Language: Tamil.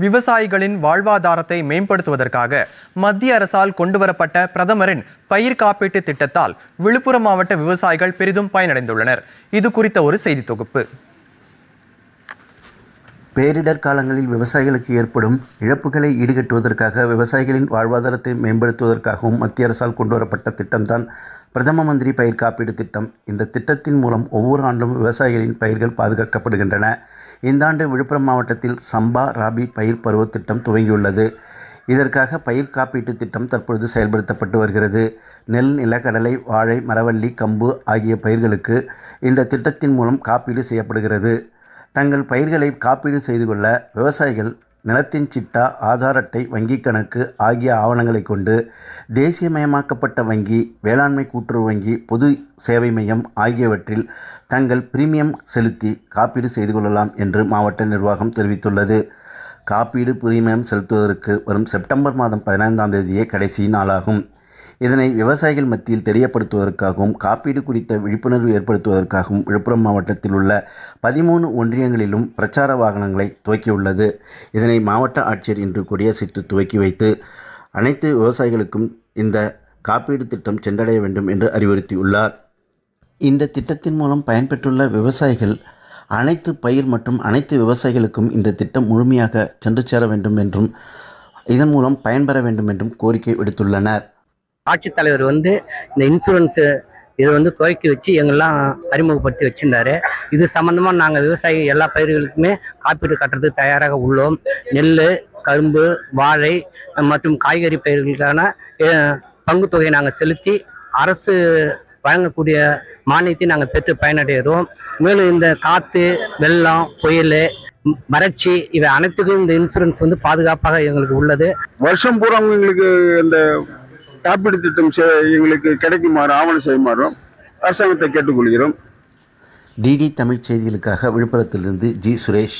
விவசாயிகளின் வாழ்வாதாரத்தை மேம்படுத்துவதற்காக மத்திய அரசால் கொண்டுவரப்பட்ட பிரதமரின் பயிர் காப்பீட்டு திட்டத்தால் விழுப்புரம் மாவட்ட விவசாயிகள் பெரிதும் பயனடைந்துள்ளனர். இது குறித்த ஒரு செய்தி தொகுப்பு. பேரிடர் காலங்களில் விவசாயிகளுக்கு ஏற்படும் இழப்புகளை ஈடுகட்டுவதற்காக விவசாயிகளின் வாழ்வாதாரத்தை மேம்படுத்துவதற்காகவும் மத்திய அரசால் கொண்டுவரப்பட்ட திட்டம்தான் பிரதம மந்திரி பயிர் காப்பீடு திட்டம். இந்த திட்டத்தின் மூலம் ஒவ்வொரு ஆண்டும் விவசாயிகளின் பயிர்கள் பாதுகாக்கப்படுகின்றன. இந்த ஆண்டு விழுப்புரம் மாவட்டத்தில் சம்பா ராபி பயிர் பருவ திட்டம் துவங்கியுள்ளது. இதற்காக பயிர் காப்பீட்டு திட்டம் தற்பொழுது செயல்படுத்தப்பட்டு வருகிறது. நெல், நிலக்கடலை, வாழை, மரவள்ளி, கம்பு ஆகிய பயிர்களுக்கு இந்த திட்டத்தின் மூலம் காப்பீடு செய்யப்படுகிறது. தங்கள் பயிர்களை காப்பீடு செய்து கொள்ள விவசாயிகள் நிலத்தின் சிட்டா, ஆதார் அட்டை, வங்கிக் கணக்கு ஆகிய ஆவணங்களை கொண்டு தேசியமயமாக்கப்பட்ட வங்கி, வேளாண்மை கூட்டுறவு வங்கி, பொது சேவை மையம் ஆகியவற்றில் தங்கள் பிரீமியம் செலுத்தி காப்பீடு செய்து கொள்ளலாம் என்று மாவட்ட நிர்வாகம் தெரிவித்துள்ளது. காப்பீடு பிரீமியம் செலுத்துவதற்கு வரும் செப்டம்பர் மாதம் 15ஆம் தேதியே கடைசி நாளாகும். இதனை விவசாயிகள் மத்தியில் தெரியப்படுத்துவதற்காகவும் காப்பீடு குறித்த விழிப்புணர்வு ஏற்படுத்துவதற்காகவும் விழுப்புரம் மாவட்டத்தில் உள்ள 13 ஒன்றியங்களிலும் பிரச்சார வாகனங்களை துவக்கியுள்ளது. இதனை மாவட்ட ஆட்சியர் இன்று கொடியசைத்து துவக்கி வைத்து அனைத்து விவசாயிகளுக்கும் இந்த காப்பீடு திட்டம் சென்றடைய வேண்டும் என்று அறிவுறுத்தியுள்ளார். இந்த திட்டத்தின் மூலம் பயன்பெற்றுள்ள விவசாயிகள் அனைத்து பயிர் மற்றும் அனைத்து விவசாயிகளுக்கும் இந்த திட்டம் முழுமையாக சென்று சேர வேண்டும் என்றும் இதன் மூலம் பயன்பெற வேண்டும் என்றும் கோரிக்கை விடுத்துள்ளனர். ஆட்சித்தலைவர் இந்த இன்சூரன்ஸ் இதை துவக்கி வச்சு எங்கெல்லாம் அறிமுகப்படுத்தி வச்சிருந்தாரு. இது சம்பந்தமாக நாங்கள் விவசாயி எல்லா பயிர்களுக்குமே காப்பீடு கட்டுறதுக்கு தயாராக உள்ளோம். நெல், கரும்பு, வாழை மற்றும் காய்கறி பயிர்களுக்கான பங்குத்தொகையை நாங்கள் செலுத்தி அரசு வழங்கக்கூடிய மானியத்தை நாங்கள் பெற்று பயனடைகிறோம். மேலும் இந்த காற்று, வெள்ளம், புயல், வறட்சி இவை அனைத்துக்கும் இந்த இன்சூரன்ஸ் பாதுகாப்பாக எங்களுக்கு உள்ளது. வருஷம் பூரா எங்களுக்கு இந்த காப்பீடு திட்டம் எங்களுக்கு கிடைக்குமாறு ஆவணம் செய்யுமாறும் அரசாங்கத்தை கேட்டுக்கொள்கிறோம். டிடி தமிழ் செய்திகளுக்காக விழுப்புரத்திலிருந்து ஜி. சுரேஷ்.